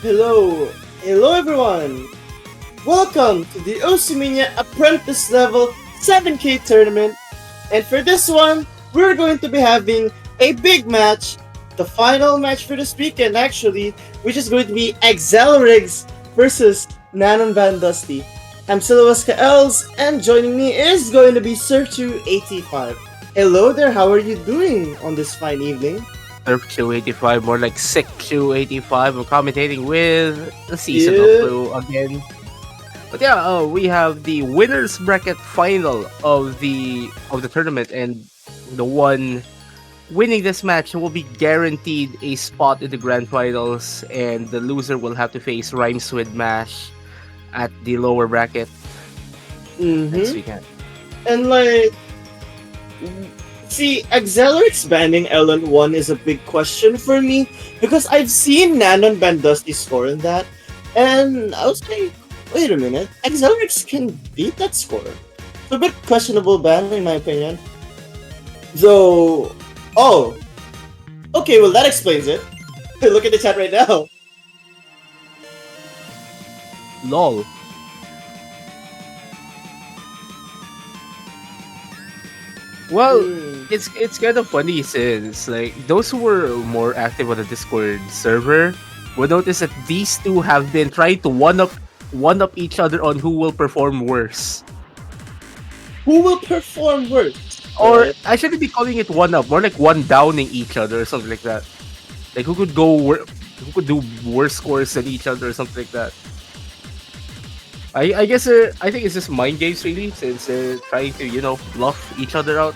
Hello everyone! Welcome to the Osiminia Apprentice Level 7K Tournament. And for this one, we're going to be having a big match, the final match for this weekend actually, which is going to be Axelerrixx versus nanonbandusty. I'm Silawaska Els, and joining me is going to be Sir285. Hello there, how are you doing on this fine evening? Surf 285, more like Sick 285. We're commentating with the season of Blue again. But yeah, we have the winners bracket final of the tournament, and the one winning this match will be guaranteed a spot in the grand finals, and the loser will have to face Rhymes with Mash at the lower bracket next weekend. And see, Axelerrixx banning LN1 is a big question for me because I've seen nanonbandusty score in that, and I was like, wait a minute, Axelerrixx can beat that score. It's a bit questionable ban in my opinion. So, okay, well that explains it. Look at the chat right now. LOL. Well, it's kind of funny since like those who were more active on the Discord server would notice that these two have been trying to one up each other on who will perform worse. Who will perform worse? Or I shouldn't be calling it one up, more like one downing each other or something like that. Like who could do worse scores than each other or something like that. I guess I think it's just mind games really, since they're trying to bluff each other out.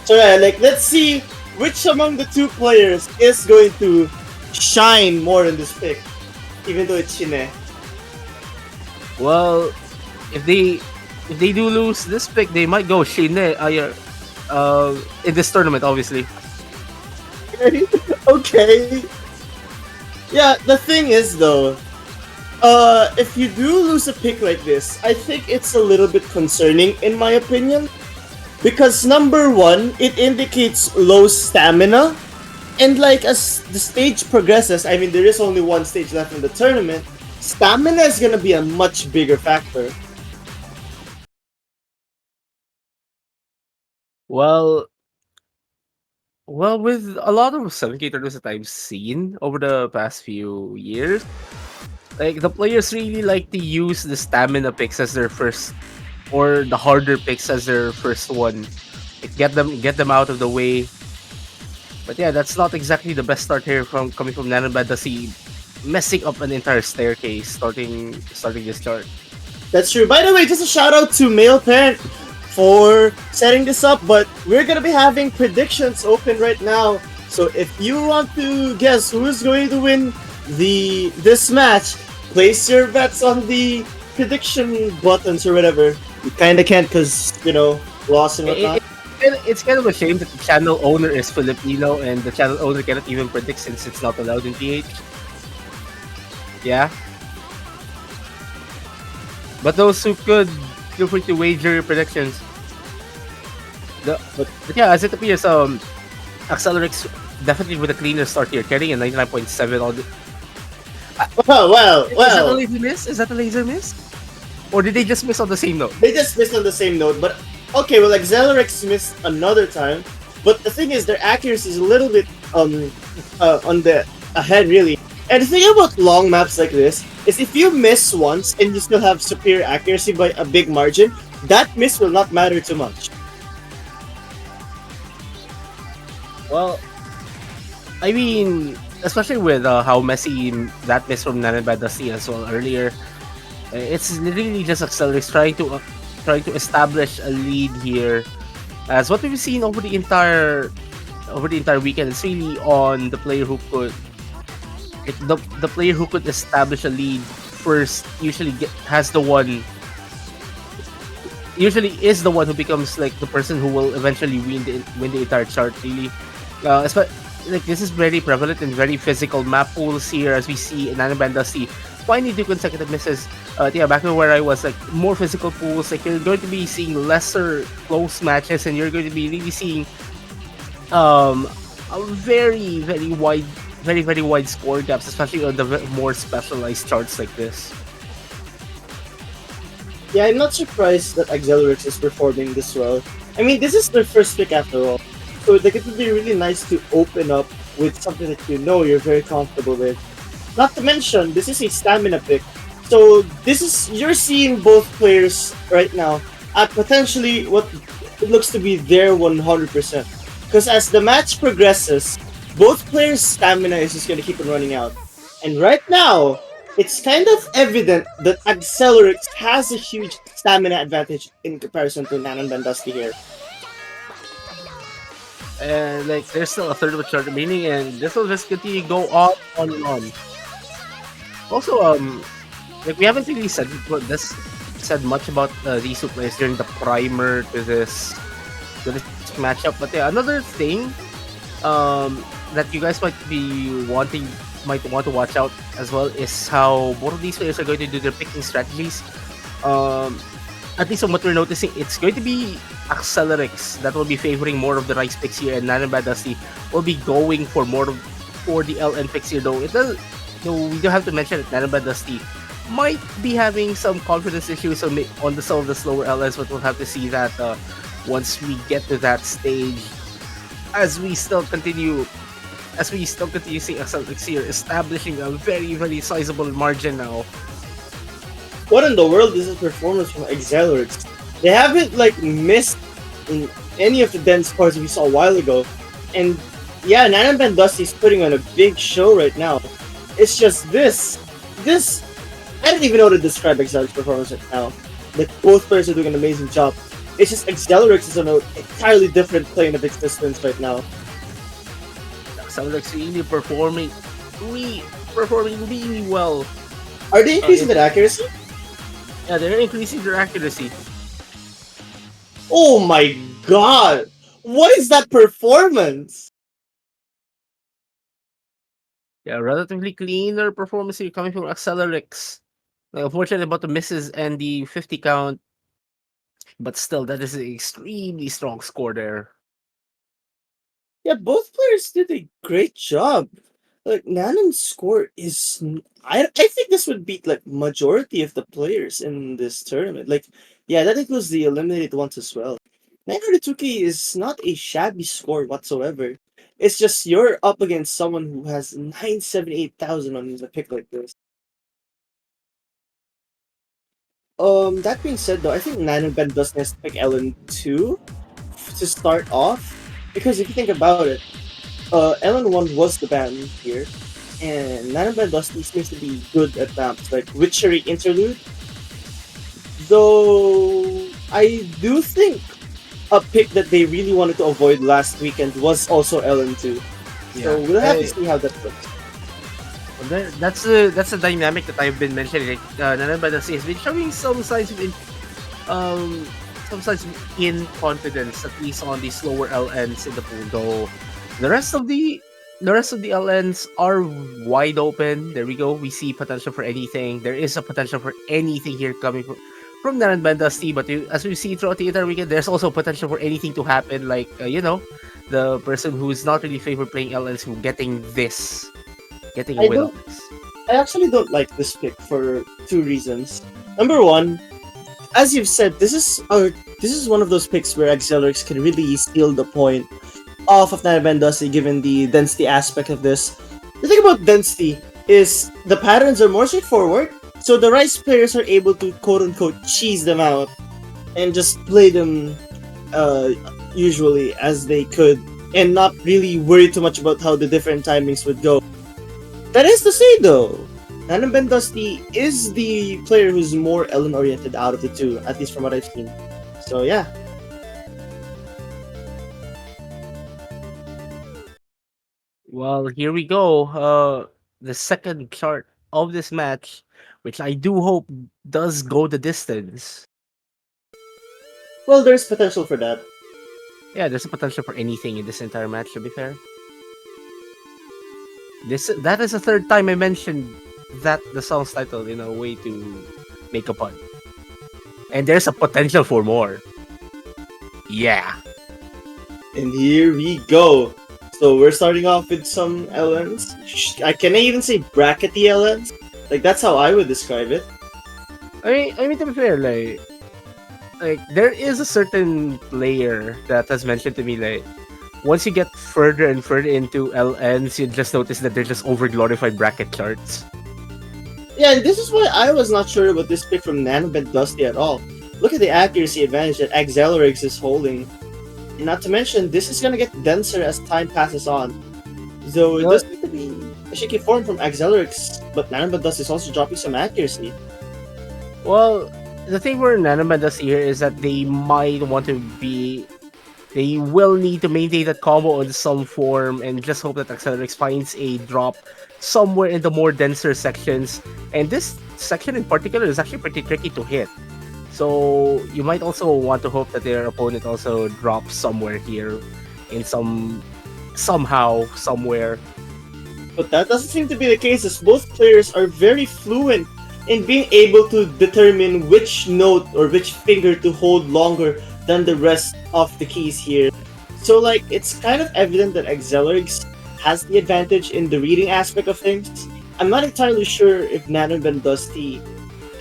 So yeah, let's see which among the two players is going to shine more in this pick, even though it's Shine. Well, if they do lose this pick, they might go Shine in this tournament, obviously. Okay. Yeah, the thing is though, if you do lose a pick like this, I think it's a little bit concerning in my opinion. Because number one, it indicates low stamina. And as the stage progresses, I mean there is only one stage left in the tournament, stamina is gonna be a much bigger factor. Well, with a lot of 7K tournaments that I've seen over the past few years, like the players really like to use the stamina picks as their first, or the harder picks as their first one. Like, get them out of the way. But yeah, that's not exactly the best start here coming from nanonbandusty, messing up an entire staircase starting this start. That's true. By the way, just a shout out to Male Parent for setting this up, but we're gonna be having predictions open right now. So if you want to guess who's going to win this match, place your bets on the prediction buttons or whatever. You kinda can't because, loss and whatnot. It's kind of a shame that the channel owner is Filipino and the channel owner cannot even predict since it's not allowed in PH. Yeah. But those who could, feel free to wager your predictions. But yeah, as it appears, Axelerrixx definitely with a cleaner start here, carrying a 99.7 on the... Well. Is that a laser miss? Is that a laser miss? Or did they just miss on the same note? They just missed on the same note, but okay, well, Axelerrixx missed another time, but the thing is, their accuracy is a little bit on the ahead, really. And the thing about long maps like this is if you miss once and you still have superior accuracy by a big margin, that miss will not matter too much. Well, I mean, especially with how messy that miss from nanonbandusty as well earlier, it's really just Axelerrixx trying to establish a lead here. As what we've seen over the entire weekend, it's really on the player who could the player who could establish a lead first usually is the one who becomes like the person who will eventually win the entire chart, really. This is very prevalent in very physical map pools here, as we see in nanonbandusty finding 2 consecutive misses. Back to where I was, like more physical pools, like you're going to be seeing lesser close matches, and you're going to be really seeing a very, very wide very, very wide score gaps, especially on the more specialized charts like this. Yeah, I'm not surprised that Axelerrixx is performing this well. I mean, this is their first pick after all. So like, it would be really nice to open up with something that you know you're very comfortable with. Not to mention, this is a stamina pick. So this is you're seeing both players right now at potentially what it looks to be their 100%. Because as the match progresses, both players' stamina is just going to keep on running out. And right now, it's kind of evident that Axelerrixx has a huge stamina advantage in comparison to nanonbandusty here. And like, there's still a third of a chart remaining, and this will just continue to go on and on. Also, like we haven't really said much about these two players during the primer to this matchup. But yeah, another thing that you guys might want to watch out as well is how both of these players are going to do their picking strategies. At least from what we're noticing, it's going to be Axelerrixx that will be favoring more of the rice picks here, and nanonbandusty will be going for for the LN picks here. Though we do have to mention that nanonbandusty might be having some confidence issues on some of the slower LNs, but we'll have to see that once we get to that stage. As we still continue seeing Axelerrixx here establishing a very, very sizable margin now. What in the world is this performance from Axelerrixx? They haven't like missed in any of the dense parts we saw a while ago. And yeah, nanonbandusty is putting on a big show right now. It's just this I don't even know how to describe Axelerrix's performance right now. Like, both players are doing an amazing job. It's just Axelerrixx is on an entirely different plane of existence right now. Axelerrixx really performing really well. Are they increasing their accuracy? Yeah, they're increasing their accuracy. Oh my god! What is that performance? Yeah, relatively cleaner performance here coming from Axelerrixx. Like, unfortunately about the misses and the 50 count, but still, that is an extremely strong score there. Yeah, both players did a great job. Like, Nanon's score is I think this would beat like majority of the players in this tournament. Like, yeah, that includes the eliminated ones as well. 902K is not a shabby score whatsoever. It's just you're up against someone who has 978,000 on a pick like this. That being said though, I think Nanoband does need to pick LN2 to start off. Because if you think about it, LN1 was the ban here, and nanonbandusty seems to be good at maps like Witchery Interlude. Though I do think a pick that they really wanted to avoid last weekend was also LN2. So we'll have to see how that looks. That's the dynamic that I've been mentioning. Like, nanonbandusty has been showing some signs of confidence, at least on the slower LNs in the pool. Though the rest of the LNs are wide open. There we go. We see potential for anything. There is a potential for anything here coming from nanonbandusty. But as we see throughout the entire weekend, there's also potential for anything to happen. Like the person who's not really favored playing LNs who getting a win of this. I actually don't like this pick for two reasons. Number one, as you've said, this is one of those picks where Axelerrixx can really steal the point off of nanonbandusty given the density aspect of this. The thing about density is the patterns are more straightforward, so the Rice players are able to quote-unquote cheese them out and just play them usually as they could and not really worry too much about how the different timings would go. That is to say though, nanonbandusty is the player who's more LN oriented out of the two, at least from what I've seen. So yeah. Well, here we go. The second chart of this match, which I do hope does go the distance. Well, there's potential for that. Yeah, there's a potential for anything in this entire match, to be fair. That is the third time I mentioned the song's title in a way to make a pun. And there's a potential for more. Yeah. And here we go. So we're starting off with some LNs. Can I even say brackety LNs? Like that's how I would describe it. I mean to be fair, like there is a certain player that has mentioned to me like once you get further and further into LNs, you just notice that they're just over glorified bracket charts. Yeah, and this is why I was not sure about this pick from nanonbandusty at all. Look at the accuracy advantage that Axelerrixx is holding. And not to mention, this is gonna get denser as time passes on. Though it Well, does seem to be a shaky form from Axelerrixx, but nanobandusty is also dropping some accuracy. well, the thing for Nanoma does here is that they will need to maintain that combo in some form and just hope that Axelerrixx finds a drop somewhere in the more denser sections. And this section in particular is actually pretty tricky to hit. So you might also want to hope that their opponent also drops somewhere here in somehow, somewhere. But that doesn't seem to be the case, as both players are very fluent in being able to determine which note or which finger to hold longer than the rest of the keys here. So, like, it's kind of evident that Axelerrixx has the advantage in the reading aspect of things. I'm not entirely sure if nanobandusty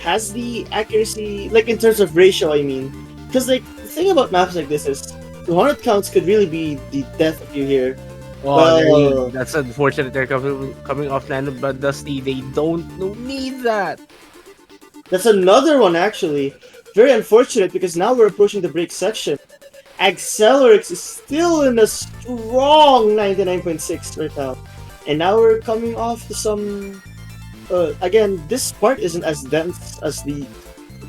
has the accuracy, like in terms of ratio, I mean. Because, like, the thing about maps like this is 200 counts could really be the death of you here. Oh, Well, that's unfortunate. They're coming off Nano, but Dusty, they don't need that. that's another one actually. Very unfortunate because now we're approaching the break section. Axelerrixx is still in a strong 99.6 right now. And now we're coming off to some... again, this part isn't as dense as the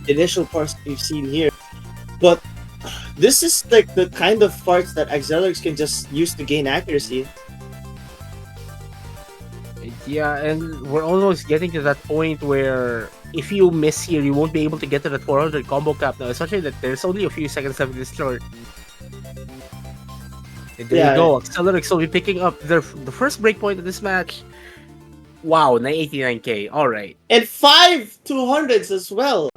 initial parts we've seen here. But this is like the kind of parts that Axelerrixx can just use to gain accuracy. Yeah, and we're almost getting to that point where if you miss here, you won't be able to get to that 400 combo cap now, especially that there's only a few seconds left in this chart. And there you go, Axelerrixx will be picking up the first breakpoint of this match. Wow, 989k, alright. And 5 200s as well.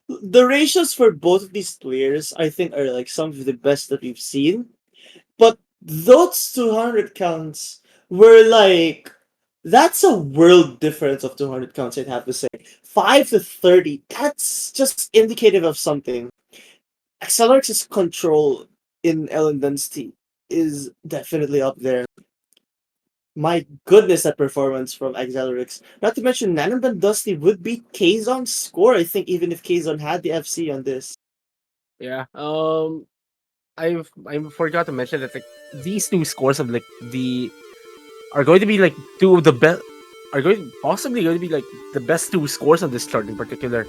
The ratios for both of these players, I think, are like some of the best that we've seen. But those 200 counts were like, that's a world difference of 200 counts, I'd have to say. 5 to 30, that's just indicative of something. Axelerrixx's control in Ellen Density is definitely up there. My goodness, that performance from Axelerrixx. Not to mention, nanobandusty would beat Kazon's score, I think, even if Kazon had the FC on this. Yeah, I forgot to mention that like these two scores of like the are going to be like two of the best possibly going to be like the best two scores on this chart in particular.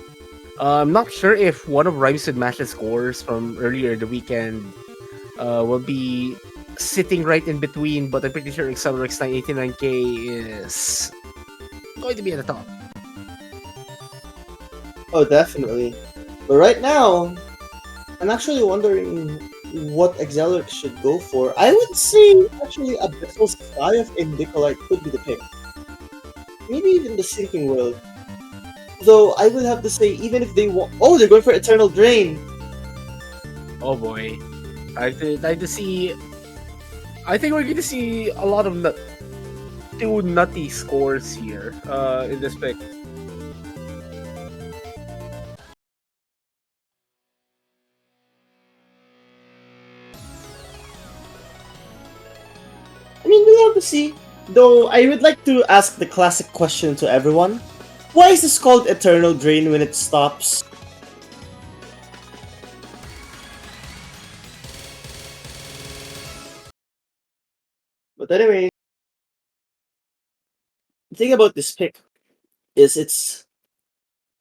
I'm not sure if one of Rhymes with Mash's scores from earlier in the weekend will be sitting right in between, but I'm pretty sure Axelerrixx 989k is going to be at the top. Oh, definitely. But right now, I'm actually wondering what Axelerrixx should go for. I would say actually Abyssal Sky of Indicolite could be the pick. Maybe even the Sinking World. Though I would have to say, even if they want, oh, they're going for Eternal Drain. Oh boy, I have to see. I think we're going to see a lot of two nutty scores here in this pick. I mean, we'll have to see. Though I would like to ask the classic question to everyone: why is this called Eternal Drain when it stops? But anyway, the thing about this pick is it's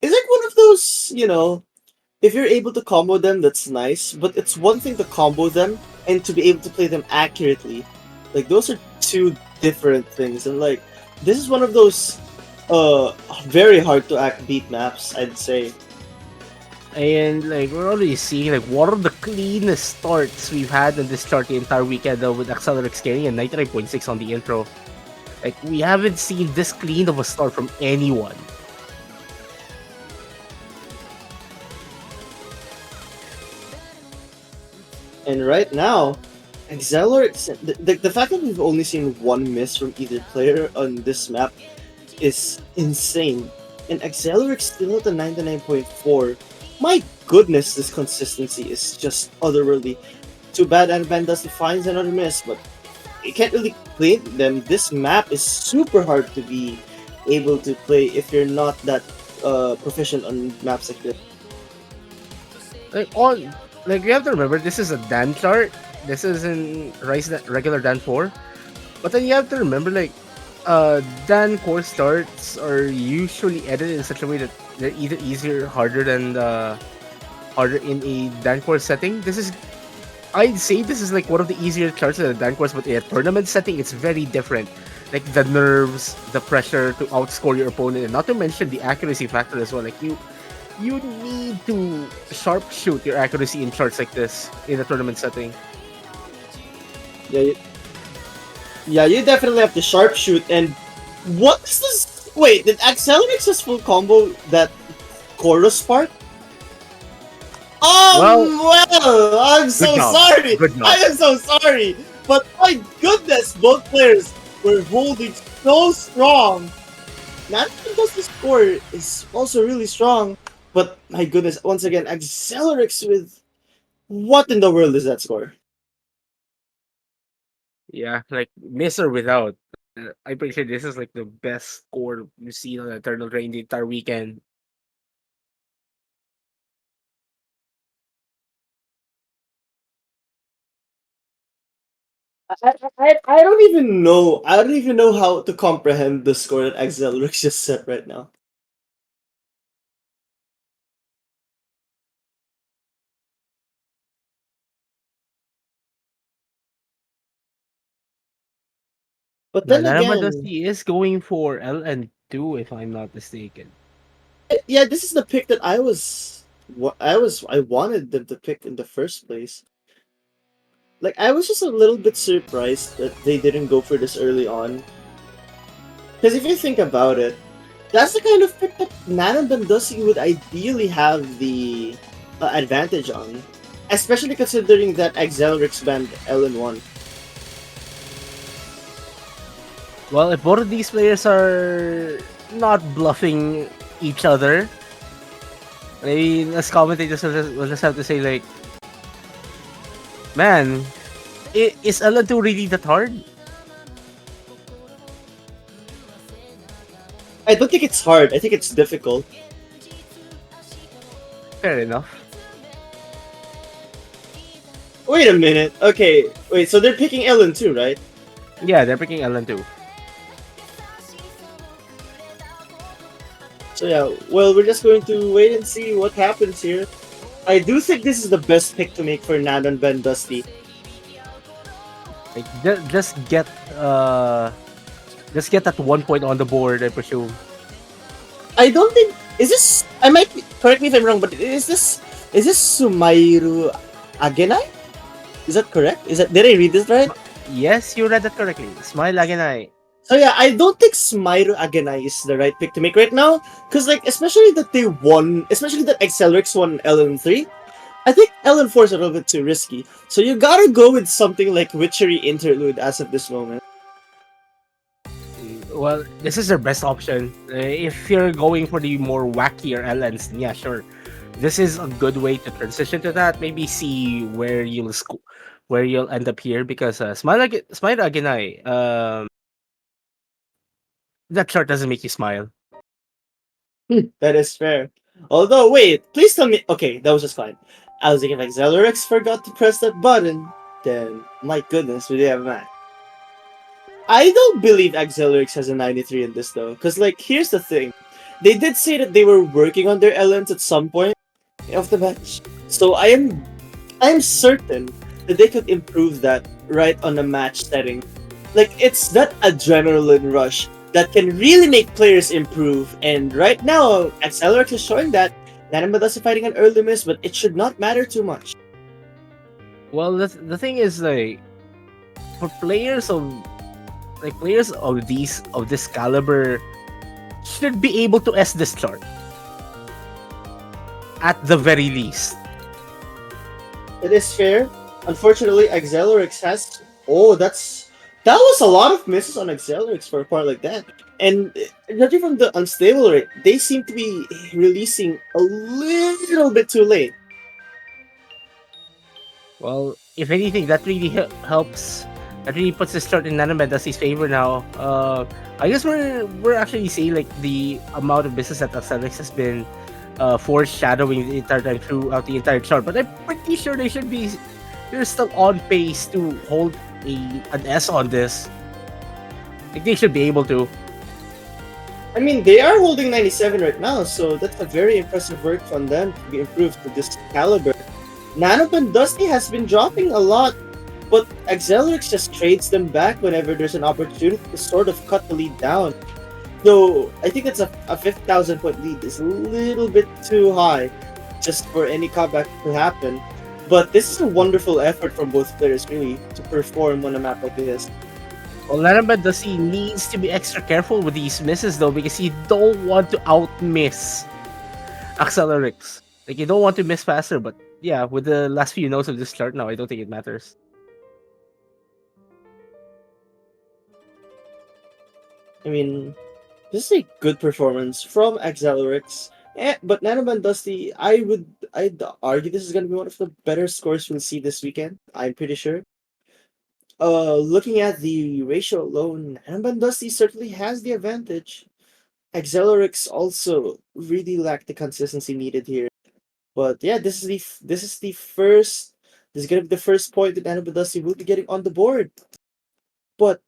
like one of those, if you're able to combo them, that's nice, but it's one thing to combo them and to be able to play them accurately. Like, those are two different things, and like, this is one of those very hard to beat maps, I'd say. And like we're already seeing like one of the cleanest starts we've had in this chart the entire weekend though, with Axelerrixx carrying a 99.6 on the intro. Like we haven't seen this clean of a start from anyone. And right now, Axelerrixx, the fact that we've only seen one miss from either player on this map is insane. And Axelerrixx still at the 99.4. My goodness, this consistency is just otherworldly. Too bad Nanonbandusty finds another miss, but you can't really blame them. This map is super hard to be able to play if you're not that proficient on maps like this. Like you have to remember, this is a Dan chart. This is in regular Dan 4. But then you have to remember, like, Dan core starts are usually edited in such a way that they're either easier or harder than harder in a Dan core setting. I'd say this is like one of the easier charts in the Dan course, but in a tournament setting, it's very different. Like the nerves, the pressure to outscore your opponent, and not to mention the accuracy factor as well. Like you need to sharpshoot your accuracy in charts like this in a tournament setting. Yeah, yeah, you definitely have to sharpshoot. And what is this? Wait, did Axelerrixx full combo that chorus part? Well, I'm so sorry. I am so sorry. But my goodness, both players were holding so strong. Not because the score is also really strong, but my goodness, once again, Axelerrixx with what in the world is that score? Yeah, like miss or without. I'm pretty sure this is like the best score you've seen on Eternal Drain the entire weekend. I don't even know. I don't even know how to comprehend the score that Axelerrixx just set right now. But then again, Nanonbandusty is going for LN2 if I'm not mistaken. yeah, this is the pick that I wanted them to pick in the first place. Like I was just a little bit surprised that they didn't go for this early on. Because if you think about it, that's the kind of pick that Nanonbandusty would ideally have the advantage on, especially considering that Axelerrixx banned LN1. Well, if both of these players are not bluffing each other, I mean, as commentators, we'll just have to say, like, man, is LN2 really that hard? I don't think it's hard. I think it's difficult. Fair enough. Wait a minute. Okay, wait. So they're picking LN2, right? Yeah, they're picking LN2. So yeah, well, we're just going to wait and see what happens here. I do think this is the best pick to make for Nanonbandusty. Like, just get that 1 point on the board, I presume. I don't think is this. I might be, correct me if I'm wrong, but is this Sumairu Agenai? Is that correct? Did I read this right? Yes, you read that correctly. Smile Agenai. So yeah, I don't think Smyro Agenai is the right pick to make right now, because like especially that Axelerrixx won LN3. I think LN4 is a little bit too risky. So you gotta go with something like Witchery Interlude as of this moment. Well, this is their best option. If you're going for the more wackier LNs, yeah, sure. This is a good way to transition to that. Maybe see where you'll end up here because Smile Agenai, that chart doesn't make you smile. That is fair. Although, wait, please tell me. Okay, that was just fine. I was thinking if Axelerrixx forgot to press that button, then my goodness, we have a match. I don't believe Axelerrixx has a 93 in this though, because like here's the thing, they did say that they were working on their LNs at some point of the match, so I am certain that they could improve that right on the match setting. Like it's that adrenaline rush that can really make players improve, and right now Axelerrixx is showing that. Nanonbandusty fighting an early miss, but it should not matter too much. Well, the thing is, like, for players of this caliber should be able to S this chart at the very least. It is fair. Unfortunately, Axelerrixx has. Oh, that was a lot of misses on Axelerrixx for a part like that. And judging from the unstable rate, they seem to be releasing a little bit too late. Well, if anything, that really helps. That really puts the start in Nanobandusty's favor now. I guess we're actually seeing like the amount of business that Axelerrixx has been foreshadowing the entire time throughout the entire chart. But I'm pretty sure they're still on pace to hold an S on this. Like they should be able to. I mean, they are holding 97 right now, so that's a very impressive work from them to be improved to this caliber. Nanobandusty has been dropping a lot, but Axelerrixx just trades them back whenever there's an opportunity to sort of cut the lead down. Though, I think it's a 5,000 point lead is a little bit too high just for any comeback to happen. But this is a wonderful effort from both players, really, to perform on a map like this. Well, Nanobandusty needs to be extra careful with these misses though, because you don't want to outmiss Axelerrixx. Like you don't want to miss faster, but yeah, with the last few notes of this chart now, I don't think it matters. I mean, this is a good performance from Axelerrixx. But Nanobandusty, I'd argue this is gonna be one of the better scores we'll see this weekend. I'm pretty sure. Looking at the ratio alone, Nanobandusty certainly has the advantage. Axelerrixx also really lacked the consistency needed here. But yeah, this is gonna be the first point that Nanobandusty will be getting on the board. But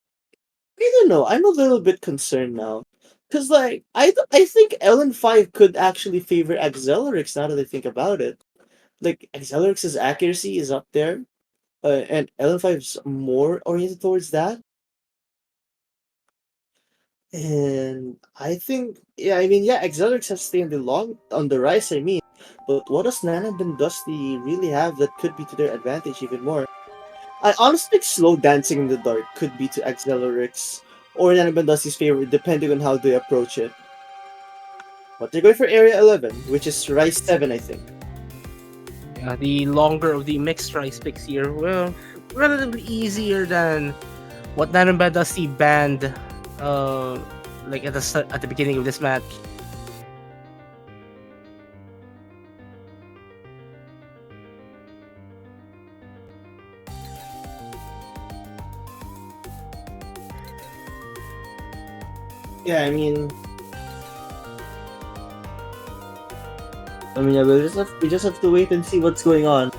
I don't know. I'm a little bit concerned now. Cause like I think LN5 could actually favor Axelerrixx now that I think about it. Like Axelerrix's accuracy is up there, and LN5's more oriented towards that. And I think I mean Axelerrixx has stayed on the rise. I mean, but what does Nanobandusty really have that could be to their advantage even more? I honestly think slow dancing in the dark could be to Axelerrixx or Nanabandusty's favor depending on how they approach it. But they're going for Area 11, which is Rise 7, I think. Yeah, the longer of the mixed rice picks here, well, relatively easier than what Nanobandusty banned, like at the beginning of this match. Yeah, yeah, we just have to wait and see what's going on.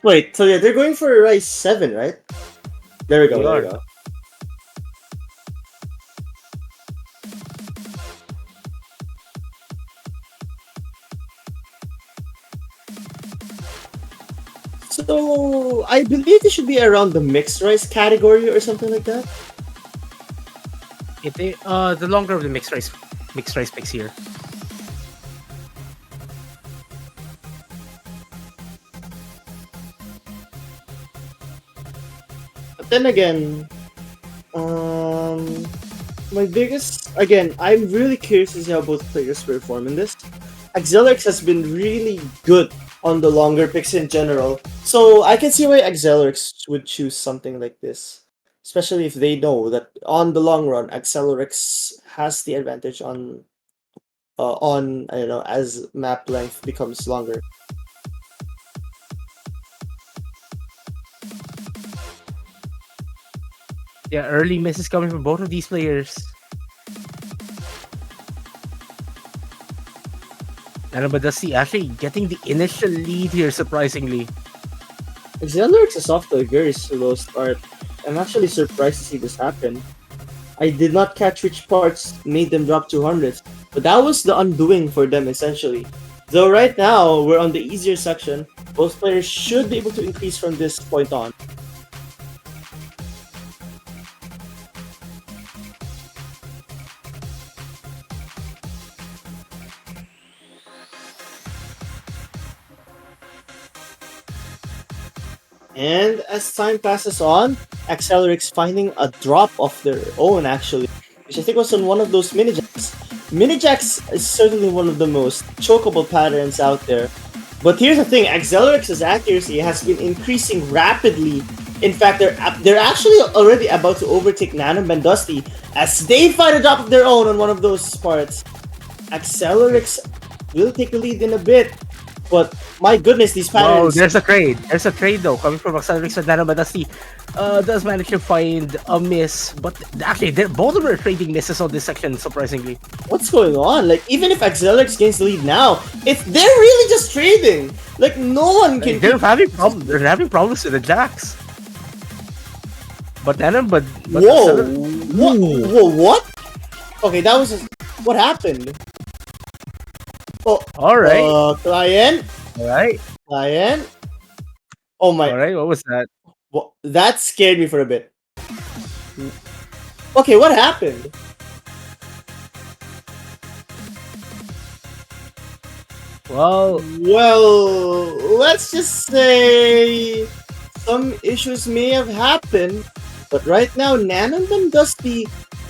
Wait, so yeah, they're going for Rise 7, right? There we go, there we go. So I believe it should be around the mixed rice category or something like that. The longer of the mixed rice picks here. But then again, my biggest again, I'm really curious to see how both players perform in this. Axelerrixx has been really good on the longer picks in general, so I can see why Axelerrixx would choose something like this, especially if they know that on the long run, Axelerrixx has the advantage on I don't know as map length becomes longer. Yeah, early misses coming from both of these players. Nanobandusty actually getting the initial lead here, surprisingly. Axelerrixx is off to a very slow start. I'm actually surprised to see this happen. I did not catch which parts made them drop 200, but that was the undoing for them essentially. Though right now, we're on the easier section, both players should be able to increase from this point on. And as time passes on, Axelerrixx finding a drop of their own actually, which I think was on one of those mini jacks. Mini jacks is certainly one of the most chokeable patterns out there. But here's the thing: Axelerrixx's accuracy has been increasing rapidly. In fact, they're actually already about to overtake nanonbandusty as they find a drop of their own on one of those parts. Axelerrixx will take the lead in a bit, but my goodness, these Whoa, patterns. there's a trade. There's a trade though coming from Axelerrixx and nanonbandusty. Does manage to find a miss, but actually, both of them are trading misses on this section. Surprisingly, What's going on? Like, even if Axelerrixx gains the lead now, if they're really just trading, like no one can. they're having problems. They're having problems with the jacks. But Whoa! Whoa! What? Okay, that was just... what happened. Oh, all right, client. all right, Client. Oh my. all right. What was that? Well, that scared me for a bit. Okay, what happened? Well, let's just say some issues may have happened, but right now nanonbandusty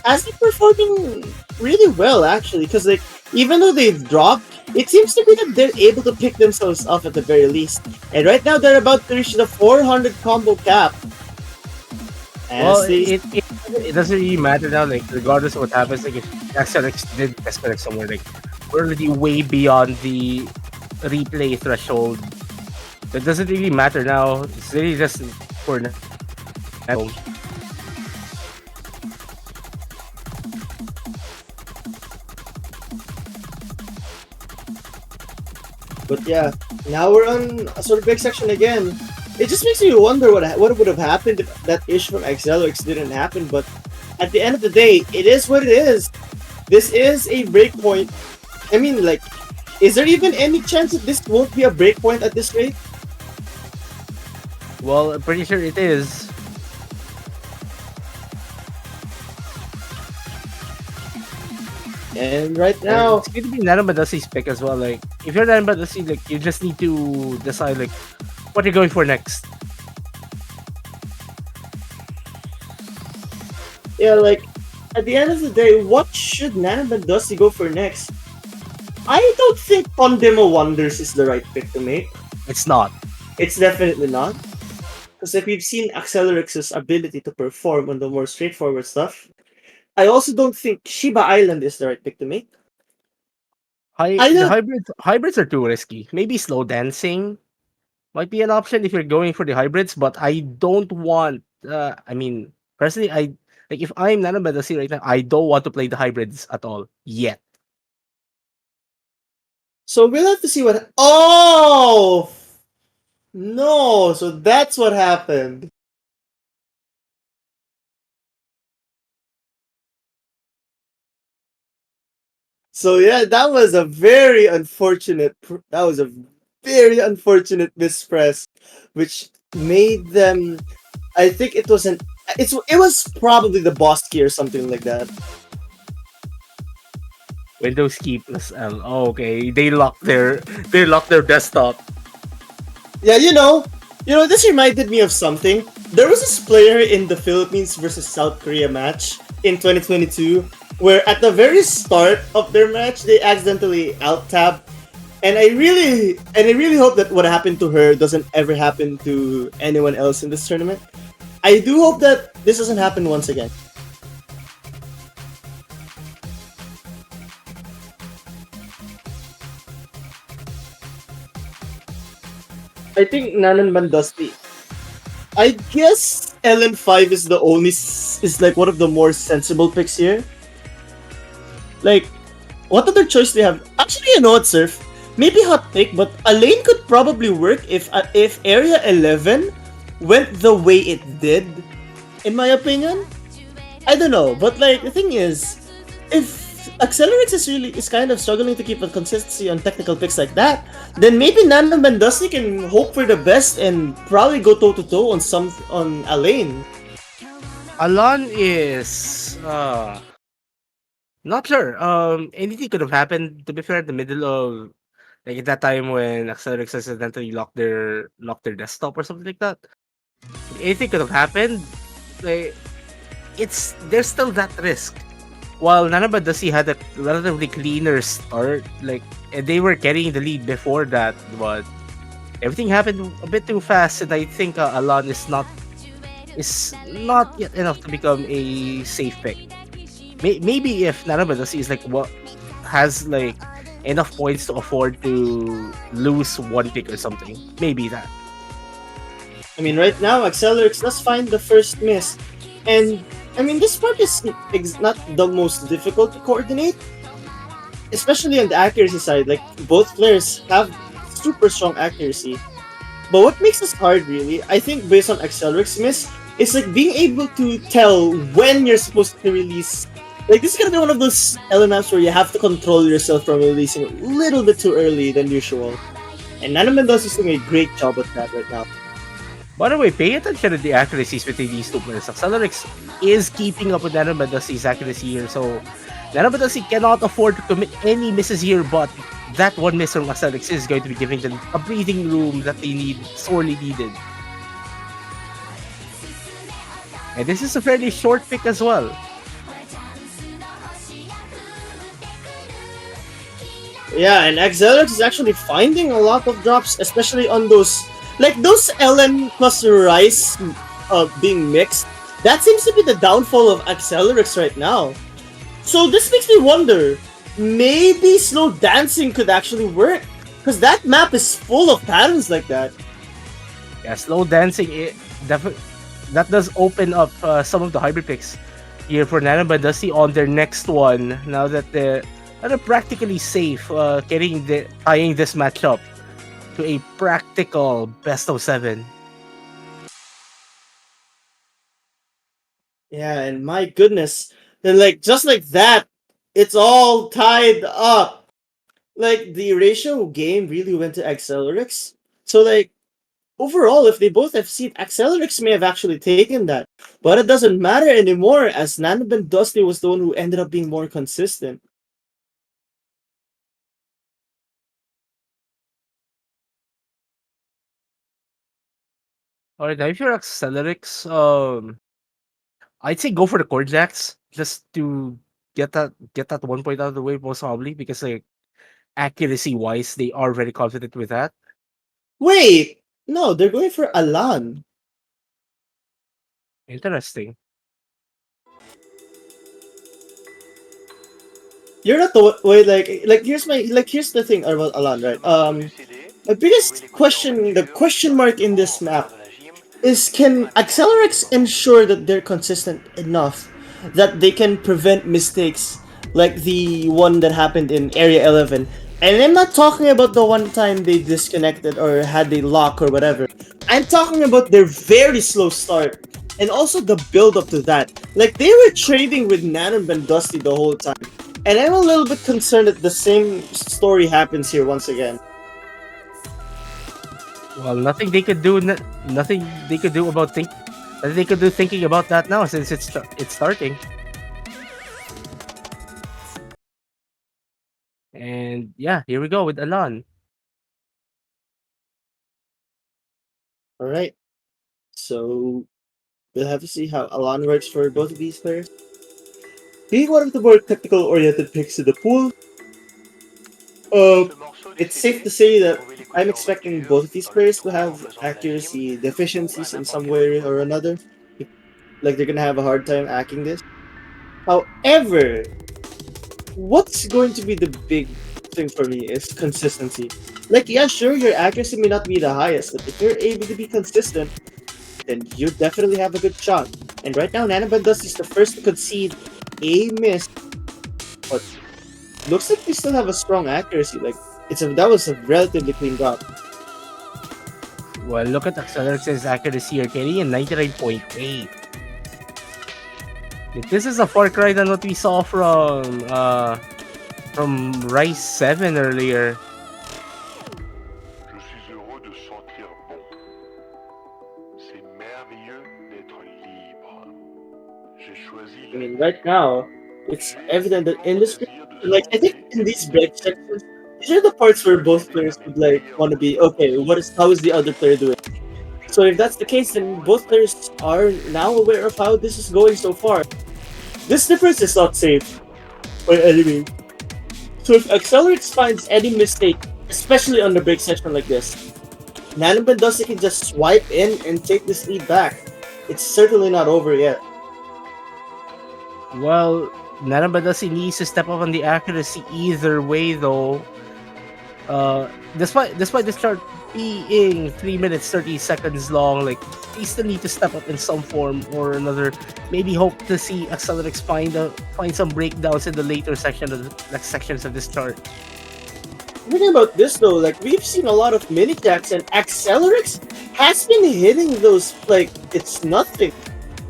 has been performing really well actually, because like even though they've dropped, it seems to be that they're able to pick themselves up at the very least. And right now they're about to reach the 400 combo cap. Well, it doesn't really matter now. Like regardless of what happens, like if Axelerrixx did Axelerrixx somewhere, like we're already way beyond the replay threshold. It doesn't really matter now. It's really just for now. But yeah, now we're on a sort of big section again. It just makes me wonder what would have happened if that issue from Axelerrixx didn't happen. But at the end of the day, it is what it is. This is a breakpoint. I mean, like, is there even any chance that this won't be a breakpoint at this rate? Well, I'm pretty sure it is. And right now, it's going to be nanonbandusty's pick as well. Like, if you're nanonbandusty, like you just need to decide like what you're going for next. yeah, like at the end of the day, what should nanonbandusty go for next? I don't think Condemo Wonders is the right pick to make. It's not. It's definitely not. Because like we've seen Axelerrixx's ability to perform on the more straightforward stuff. I also don't think Shiba Island is the right pick to make. The hybrids are too risky. Maybe slow dancing might be an option if you're going for the hybrids, but I don't want. I mean, personally, I like if I'm nanonbandusty right now, I don't want to play the hybrids at all yet. So we'll have to see what. Oh no! So that's what happened. So yeah, that was a very unfortunate. That was a very unfortunate mispress, which made them. I think it was an. It was probably the boss key or something like that. Windows key plus L. Oh, okay, they locked their desktop. Yeah, this reminded me of something. There was this player in the Philippines versus South Korea match in 2022 where at the very start of their match they accidentally alt tab, and I really hope that what happened to her doesn't ever happen to anyone else in this tournament. I do hope that this doesn't happen once again. I think nanonbandusty. I guess LN5 is the only is like one of the more sensible picks here. Like, what other choice do you have? Actually, you know what, Surf? Maybe hot take, but a lane could probably work if Area 11 went the way it did. In my opinion, I don't know, but like the thing is, if Axelerrixx is kind of struggling to keep a consistency on technical picks like that, then maybe nanonbandusty can hope for the best and probably go toe to toe on a lane. Alon is not sure. Anything could have happened. To be fair, in the middle of like at that time when Axelerrixx accidentally locked their desktop or something like that. Anything could have happened. Like there's still that risk. While nanonbandusty had a relatively cleaner start, like and they were carrying the lead before that, but everything happened a bit too fast, and I think Alan is not yet enough to become a safe pick. Maybe if nanobandusty is like what has like enough points to afford to lose one pick or something, maybe that. I mean, right now, Axelerrixx does find the first miss. And, I mean, this part is not the most difficult to coordinate, especially on the accuracy side. Like, both players have super strong accuracy. But what makes this hard, really, I think, based on Axelerrix's miss, is like being able to tell when you're supposed to release. Like, this is gonna be one of those elements where you have to control yourself from releasing a little bit too early than usual. And Nanomendoza is doing a great job at that right now. By the way, pay attention to the accuracies between these two players. Axelerrixx is keeping up with nanobandusty's accuracy here, so nanobandusty cannot afford to commit any misses here, but that one miss from Axelerrixx is going to be giving them a breathing room that they sorely needed. And this is a fairly short pick as well. Yeah, and Axelerrixx is actually finding a lot of drops, especially on those LM plus rice being mixed. That seems to be the downfall of Axelerrixx right now. So this makes me wonder, maybe slow dancing could actually work, because that map is full of patterns like that. Yeah, slow dancing, that does open up some of the hybrid picks here for nanobandusty on their next one. Now that they're practically safe, tying this matchup to a practical best of 7. Yeah, and my goodness, then just like that, it's all tied up. Like the ratio game really went to Axelerrixx. So overall, if they both have seed, Axelerrixx may have actually taken that. But it doesn't matter anymore, as nanobandusty was the one who ended up being more consistent. Alright, now if you're Axelerrixx, I'd say go for the core jacks just to get that 1 point out of the way, most probably, because like accuracy wise, they are very confident with that. Wait! No, they're going for Alan. Interesting. You're not the wait, here's the thing about Alan, right? The biggest question, the question mark in this map is, can Axelerrixx ensure that they're consistent enough that they can prevent mistakes like the one that happened in Area 11? And I'm not talking about the one time they disconnected or had a lock or whatever. I'm talking about their very slow start and also the build up to that. Like, they were trading with nanobandusty the whole time. And I'm a little bit concerned that the same story happens here once again. Well, nothing they could do. Nothing they could do about thinking about that now, since it's starting. And yeah, here we go with Alan. All right, so we'll have to see how Alan works for both of these players. Being one of the more technical-oriented picks in the pool, it's safe to say that I'm expecting both of these players to have accuracy deficiencies in some way or another. Like, they're gonna have a hard time hacking this. However, what's going to be the big thing for me is consistency. Like, yeah, sure, your accuracy may not be the highest, but if you're able to be consistent, then you definitely have a good shot. And right now, nanobandusty is the first to concede a miss, but looks like they still have a strong accuracy. Like, that was a relatively clean drop. Well, look at Axelerrix's accuracy here, Kenny, and 99.8. This is a far cry than what we saw from Rice 7 earlier. I mean, right now, it's evident that in this, I think in these break sections, these are the parts where both players would want to be okay. How is the other player doing? So if that's the case, then both players are now aware of how this is going so far. This difference is not safe by any means. So if Axelerrixx finds any mistake, especially on the break section like this, nanobandusty can just swipe in and take this lead back. It's certainly not over yet. Well, Narambadasi needs to step up on the accuracy either way, though. Despite this chart being 3 minutes 30 seconds long, like they still need to step up in some form or another. Maybe hope to see Axelerrixx find some breakdowns in the later sections of this chart. Thinking about this though, like we've seen a lot of mini jacks and Axelerrixx has been hitting those like it's nothing.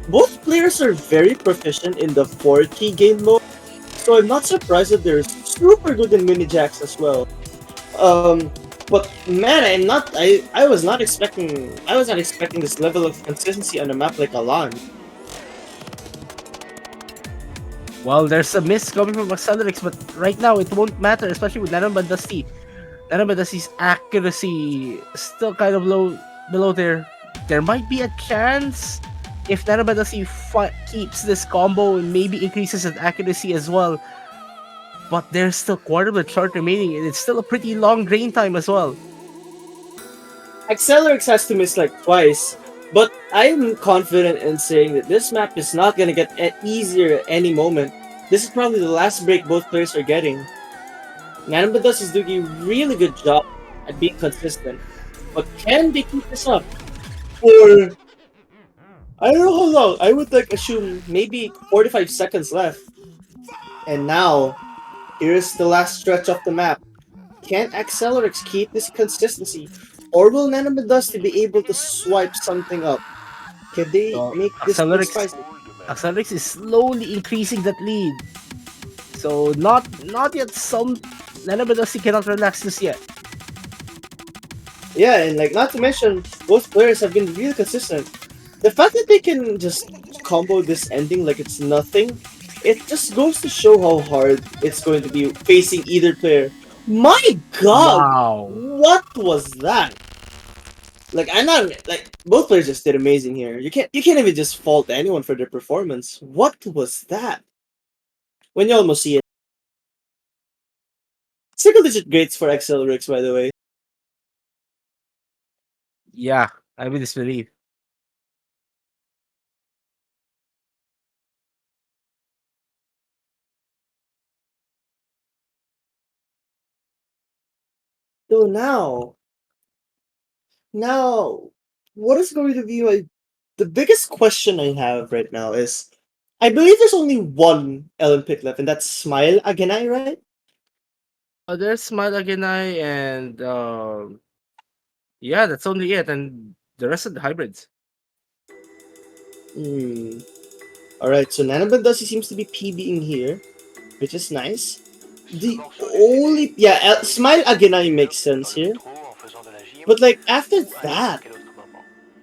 Both players are very proficient in the 4-key game mode, so I'm not surprised that they're super good in mini jacks as well. But man, I was not expecting this level of consistency on a map like Alan. Well, there's a miss coming from Axelerrixx, but right now it won't matter, especially with Nanonbandusty. Nanonbandusty's accuracy is still kind of low below there. There might be a chance if Nanonbandusty keeps this combo and maybe increases its accuracy as well. But there's still quarter of the chart remaining, and it's still a pretty long drain time as well. Axelerrixx has to miss like twice, but I'm confident in saying that this map is not gonna get easier at any moment. This is probably the last break both players are getting. Nanobandusty is doing a really good job at being consistent, but can they keep this up? Or I don't know how long. I would like assume maybe 45 seconds left. And now, here's the last stretch of the map. Can Axelerrixx keep this consistency? Or will nanobandusty be able to swipe something up? Can they So make this spicy? Axelerrixx is slowly increasing that lead. So not yet. Some Nanobandusty cannot relax this yet. Yeah, and like not to mention, both players have been really consistent. The fact that they can just combo this ending like it's nothing, it just goes to show how hard it's going to be facing either player. My god! Wow. What was that? Like I'm not like both players just did amazing here. You can't even just fault anyone for their performance. What was that? When you almost see it. Single digit grades for Axelerrixx, by the way. Yeah, I will disbelieve. So now, what is going to be the biggest question I have right now is I believe there's only one Ellen pick left, and that's Smile Agenai, right? There's Malaganai and yeah, that's only it, and the rest of the hybrids. Hmm. Alright, so Nanobandusty seems to be PBing here, which is nice. The only Smile Agenai makes sense here. But like after that,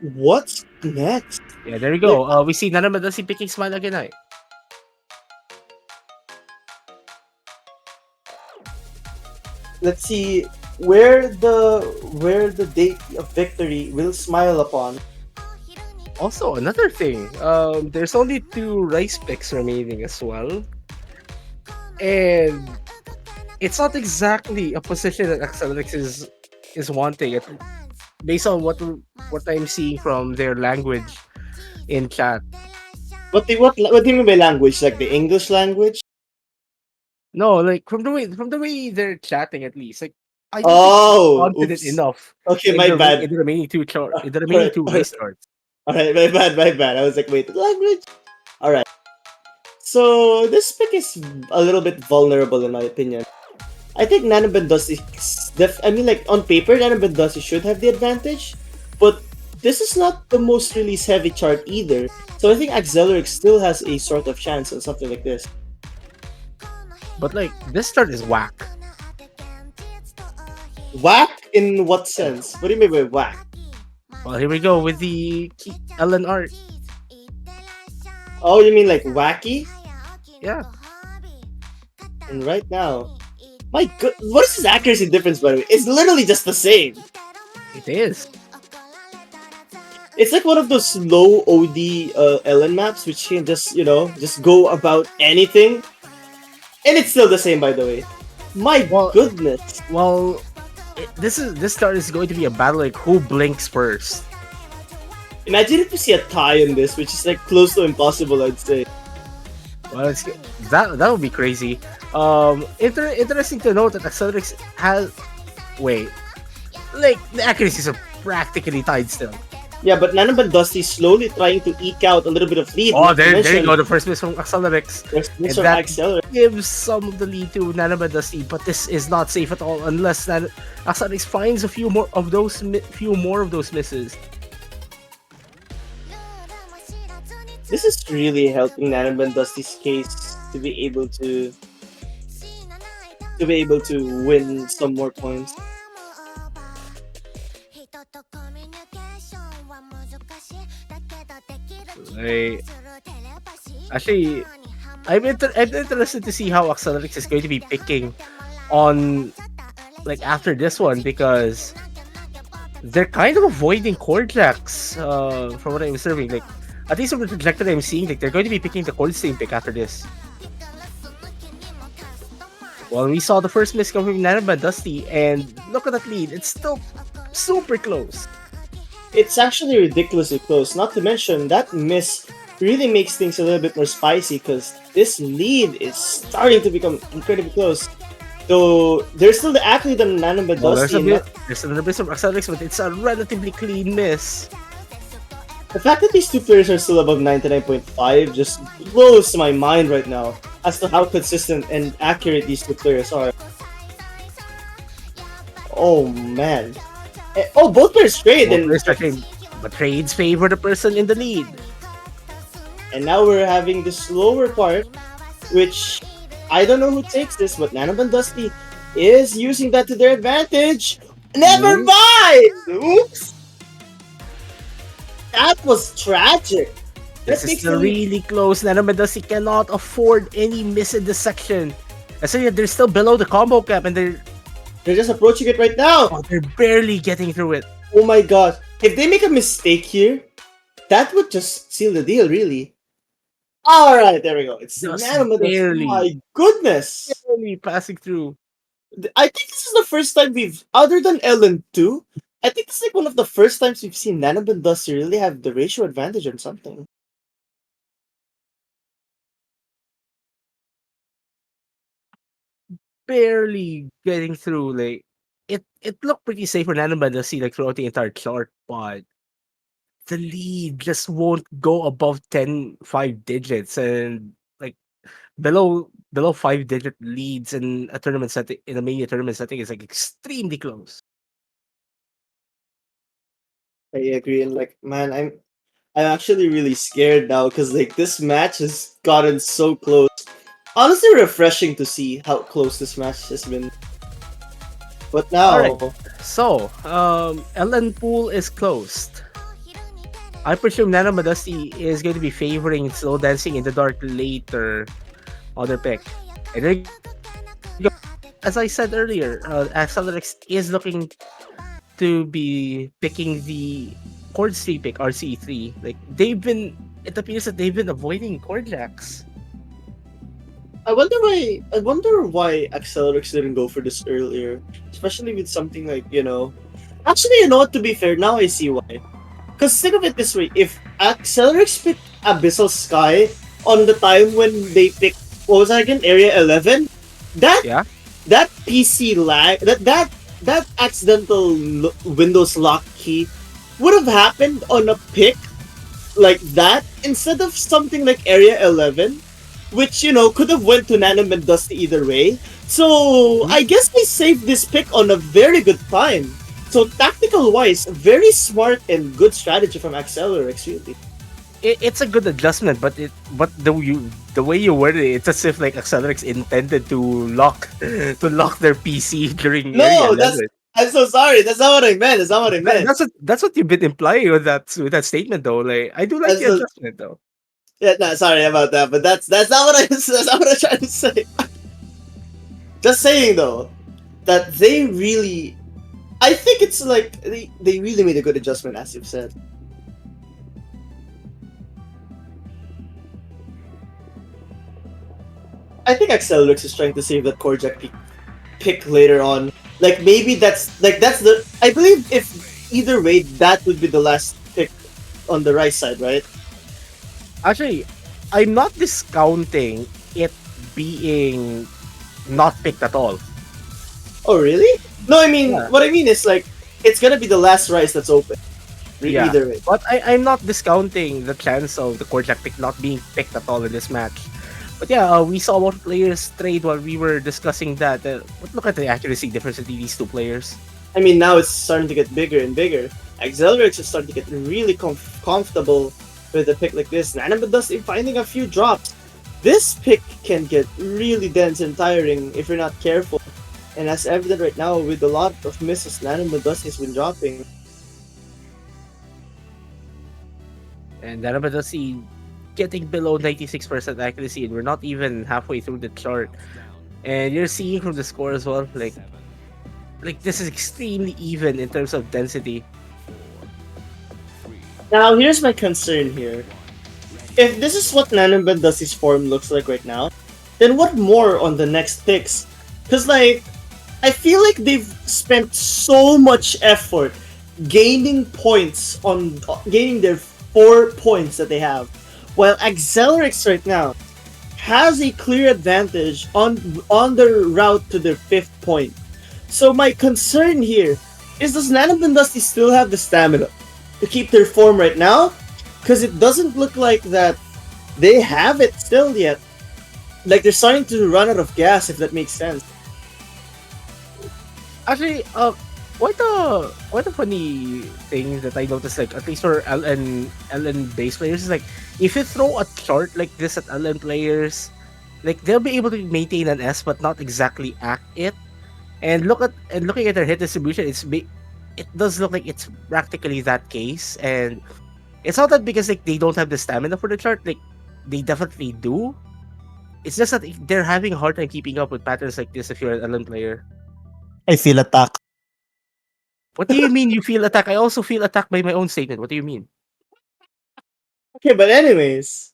what's next? Yeah, there we go. We see Nanobandusty picking Malaganai. Let's see where the date of victory will smile upon. Also, another thing, there's only 2 rice picks remaining as well, and it's not exactly a position that Axelerrixx is wanting. Based on what I'm seeing from their language in chat. What do you mean by language? Like the English language? No, like from the way they're chatting, at least. Like I don't think they're Oh, confident oops. enough Okay, in my bad. the remaining two race starts. Alright, my bad. I was like, wait, language? Alright. So, this pick is a little bit vulnerable in my opinion. I think Nanobandusty, I mean, like, on paper, Nanobandusty should have the advantage, but this is not the most release-heavy chart either, so I think Axelerrixx still has a sort of chance on something like this. But like this start is whack. Whack in what sense? What do you mean by whack? Well, here we go with the Ellen art. Oh, you mean like wacky? Yeah. And right now, my god, what is his accuracy difference by the way? It's literally just the same. It is. It's like one of those low OD Ellen maps which can just, just go about anything. And it's still the same by the way. My goodness. Well, This start is going to be a battle like who blinks first. Imagine if we see a tie in this, which is like close to impossible, I'd say. Well, that would be crazy. Interesting to note that Axelerrixx has wait, like the accuracies are practically tied still. Yeah, but nanobandusty slowly trying to eke out a little bit of lead. Oh, there you go. The first miss from Axelerrixx. There's And that Axelerrixx. gives some of the lead to nanobandusty, but this is not safe at all unless Axelerrixx finds a few more of those misses. This is really helping nanobandusty's case to be able to win some more points. Like, actually, I'm interested to see how Axelerrixx is going to be picking on like after this one because they're kind of avoiding chord jacks from what I'm observing. Like at least from the trajectory I'm seeing, like they're going to be picking the chord stream pick after this. Well, we saw the first miss coming from nanobandusty, and look at that lead. It's still super close. It's actually ridiculously close. Not to mention that miss really makes things a little bit more spicy because this lead is starting to become incredibly close. Though there's still the athlete on nanobandusty. Well, there's another miss from Axelerrixx, but it's a relatively clean miss. The fact that these two players are still above 99.5 just blows my mind right now as to how consistent and accurate these two players are. Oh man. Oh, both players trade. But trades favor the person in the lead. And now we're having the slower part, which I don't know who takes this, but nanobandusty is using that to their advantage. Never mind! Oops! That was tragic. This is really close. nanobandusty cannot afford any miss in this section. I say they're still below the combo cap and they're just approaching it right now. Oh, they're barely getting through it. Oh my god. If they make a mistake here, that would just seal the deal, really. Alright, there we go. It's nanobandusty. My goodness. Barely passing through. I think this is the first time other than LN2, I think it's like one of the first times we've seen nanobandusty really have the ratio advantage on something. Barely getting through, like it looked pretty safe for nanobandusty like throughout the entire chart, but the lead just won't go above 5 digits, and like below 5-digit leads in a tournament setting, in a mania tournament setting, is like extremely close. I agree, and like man, I'm actually really scared now because like this match has gotten so close. Honestly, refreshing to see how close this match has been. But now, Alright. So LN pool is closed. I presume nanobandusty is going to be favoring slow dancing in the dark later on their pick. And then, as I said earlier, Axelerrixx is looking to be picking the chord stream pick RCE3. Like it appears that they've been avoiding chord jacks. I wonder why Axelerrixx didn't go for this earlier, especially with something like Actually, you know what? To be fair, now I see why. Because think of it this way: if Axelerrixx picked Abyssal Sky on the time when they picked what was that again, Area 11, that PC lag, that accidental Windows lock key would have happened on a pick like that instead of something like Area 11, which could have went to nanobandusty either way. So I guess they saved this pick on a very good time. So tactical wise, very smart and good strategy from Axelerrixx, really. It's a good adjustment, but the way you worded it, it's as if like Axelerrixx intended to lock their PC during No, I'm so sorry. That's not what I meant. That's what you've been implying with that statement, though. Like I do like the adjustment, though. Yeah, no, sorry about that, but that's not what I'm trying to say. Just saying though, that they really, I think it's like they really made a good adjustment, as you've said. I think Axelerrixx is trying to save that chord jack pick later on. Like maybe that's the I believe if either way that would be the last pick on the right side, right? Actually, I'm not discounting it being not picked at all. Oh really? No, I mean Yeah, what I mean is like it's gonna be the last rice that's open. yeah. Either way. But I'm not discounting the chance of the Kojak pick not being picked at all in this match. But yeah, we saw both players trade while we were discussing that. But look at the accuracy difference between these two players. I mean now it's starting to get bigger and bigger. Axelerrixx is starting to get really comfortable with a pick like this. Nanonbandusty finding a few drops. This pick can get really dense and tiring if you're not careful. And as evident right now with a lot of misses Nanonbandusty has been dropping. And Darabadasi getting below 96% accuracy, and we're not even halfway through the chart. And you're seeing from the score as well, like this is extremely even in terms of density. Now here's my concern here. If this is what Nanonbandusty's form looks like right now, then what more on the next picks? Cause like I feel like they've spent so much effort gaining points on gaining their 4 points that they have, while Axelerrixx right now has a clear advantage on the route to their 5th point. So my concern here is, does Nanobandusty still have the stamina to keep their form right now? Because it doesn't look like that they have it still yet. Like they're starting to run out of gas, if that makes sense. Actually, quite a funny thing that I noticed, like at least for LN base players, is like if you throw a chart like this at LN players, like they'll be able to maintain an S but not exactly act it. And looking at their hit distribution, it does look like it's practically that case. And it's not that because like they don't have the stamina for the chart, like they definitely do. It's just that they're having a hard time keeping up with patterns like this if you're an LN player. I feel attacked. What do you mean you feel attacked? I also feel attacked by my own statement. What do you mean? Okay, but anyways,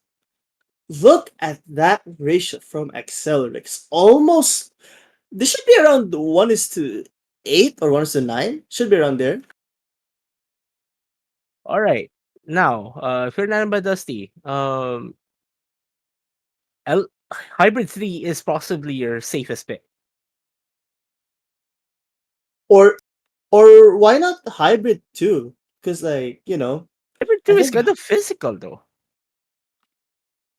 look at that ratio from Axelerrixx. Almost, this should be around 1:8 or 1:9. Should be around there. All right. Now, if you're not by Dusty, L- Hybrid 3 is possibly your safest pick. Or why not hybrid too? Because like Hybrid I 2 is think kind of physical though.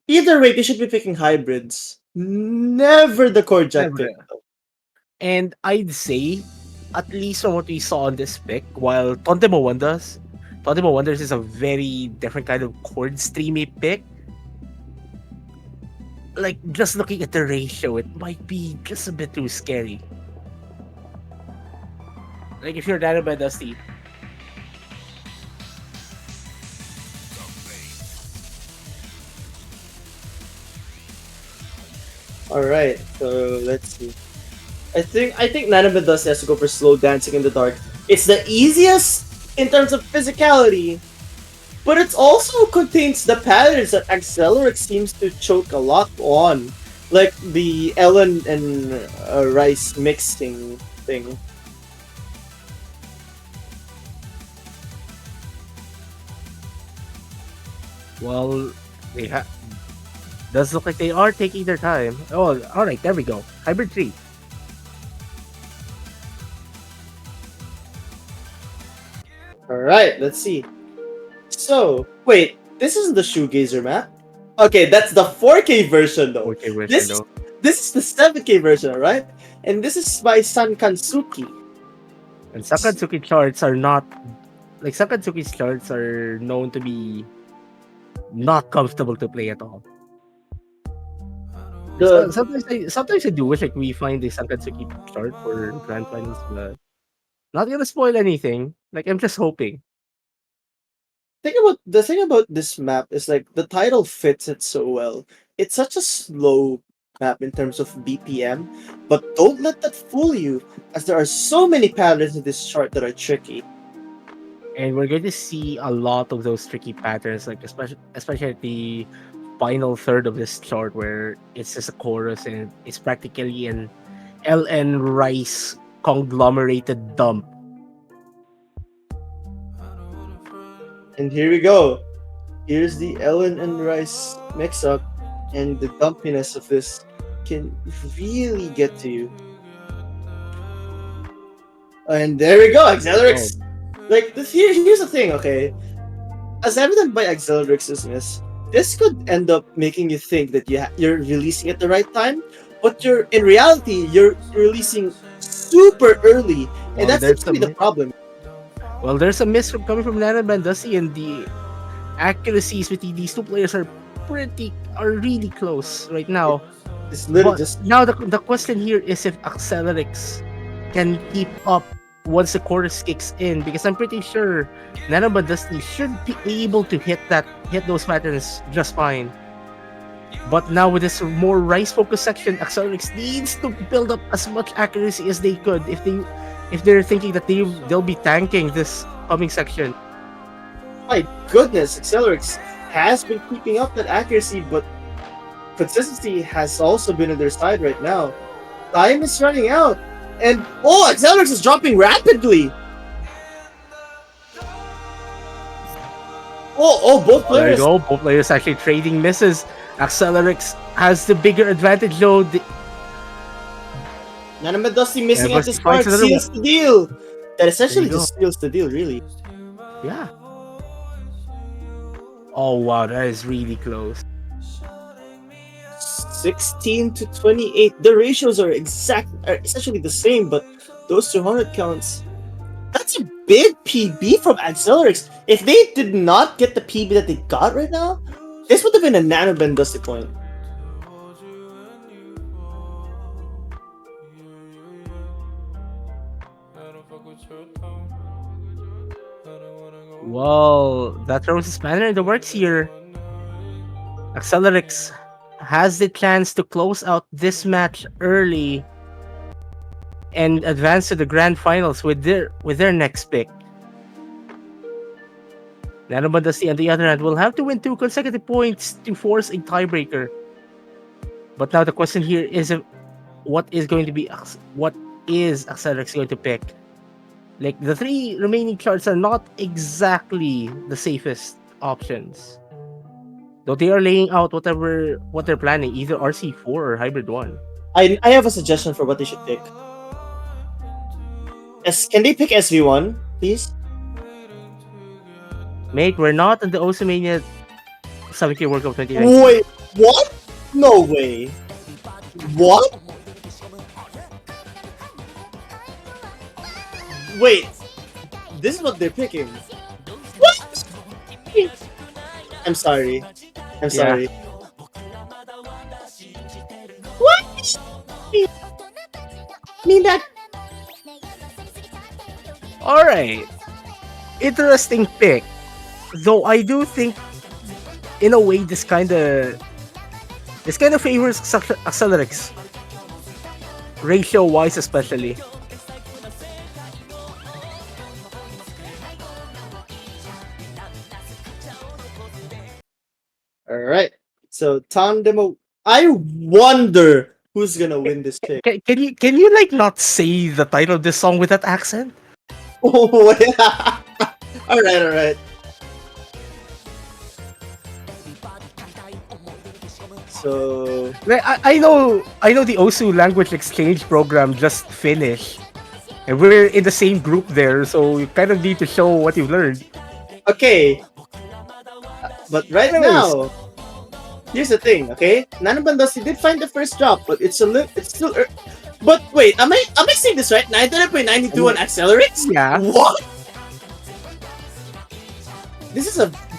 either way they should be picking hybrids. Never the core jack Never. pick. And I'd say, at least from what we saw on this pick, while Tontemo Wonders is a very different kind of chord streamy pick. Like, just looking at the ratio, it might be just a bit too scary. Like, if you're down by Dusty, All right, so let's see. I think Nanobandusty has to go for slow dancing in the dark. It's the easiest in terms of physicality, but it also contains the patterns that Axelerrixx seems to choke a lot on, like the Ellen and Rice mixing thing. well, they does look like they are taking their time. Oh, all right, there we go. Hybrid 3. All right, let's see. So wait, this isn't the shoegazer map. Okay, that's the 4K version though. 4K version This though. this is the 7K version, right? And this is by Sankansuki. And Sakatsuki charts are not like Sakatsuki's charts are known to be not comfortable to play at all. So, The sometimes I do wish like we find the Sakatsuki chart for Grand Finals, but not gonna spoil anything. Like I'm just hoping. the thing about this map is like the title fits it so well. It's such a slow map in terms of BPM, but don't let that fool you, as there are so many patterns in this chart that are tricky. And we're going to see a lot of those tricky patterns, like especially at the final third of this chart where it's just a chorus and it's practically an LN Rice conglomerated dump. And here we go. Here's the Ellen and Rice mix up, and the dumpiness of this can really get to you. And there we go, Axelerrixx. Like here's the thing, okay? As evident by Axelerrixx's miss, this could end up making you think that you're releasing at the right time, but in reality you're releasing super early, and that seems to be the problem. Well, there's a miss coming from nanonbandusty, and the accuracies between these two players are really close right now. It's literally But just now the question here is if Axelerrixx can keep up once the chorus kicks in, because I'm pretty sure nanonbandusty should be able to hit those patterns just fine. But now with this more rice focus section, Axelerrixx needs to build up as much accuracy as they could if they're thinking that they'll be tanking this coming section. my goodness, Axelerrixx has been keeping up that accuracy, but consistency has also been on their side right now. Time is running out, and Axelerrixx is dropping rapidly. Both There you players. go. Both players actually trading misses. Axelerrixx has the bigger advantage though. nanonbandusty missing Yeah, at this but part finds another seals the deal. That essentially There you just seals the deal, really. Yeah. Oh wow, that is really close. 16 to 28. The ratios are essentially the same, but those 200 counts. That's a big PB from Axelerrixx. If they did not get the PB that they got right now, this would have been a nanobandusty point. Well, that throws a spanner in the works here. Axelerrixx has the chance to close out this match early and advance to the grand finals with their next pick. nanonbandusty, on the other hand, will have to win 2 consecutive points to force a tiebreaker. But now the question here is what is Axelerrixx going to pick? Like, the 3 remaining charts are not exactly the safest options. Though they are laying out what they're planning, either RC4 or Hybrid 1. I have a suggestion for what they should pick. Can they pick SV1, please? Mate, we're not in the Osimania 7K World Cup 2019. Wait, what? No way. What? Wait, this is what they're picking. What? I'm sorry. I'm sorry. What? Mean that? Alright. Interesting pick. Though I do think, in a way, this kind of favors Axelerrixx. Ratio-wise, especially. Alright. So, Tom Demo. I wonder who's gonna win this pick. Can you like not say the title of this song with that accent? Oh, yeah. Alright. So, Like, I know the OSU language exchange program just finished. And we're in the same group there, so you kind of need to show what you've learned. okay. But right Anyways. now, here's the thing, okay? nanonbandusty did find the first drop, but it's still. But wait, am I saying this right? 99.92 on Axelerrixx? Yeah. What? This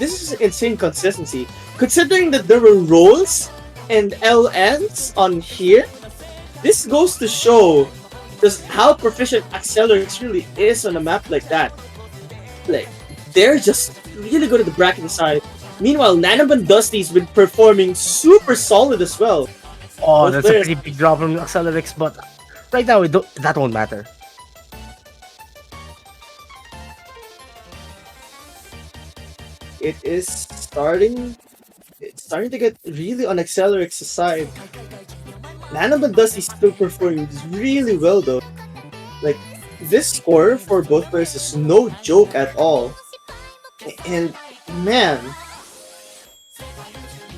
is insane consistency. Considering that there were rolls and LNs on here, this goes to show just how proficient Axelerrixx really is on a map like that. Like, they're just really good at the bracketing side. Meanwhile, nanonbandusty's been performing super solid as well. Oh, Both that's players- a pretty big drop from Axelerrixx, but right now that won't matter. It's starting to get really on Axelerrix's side. nanonbandusty still performing really well though. Like, this score for both players is no joke at all. And man,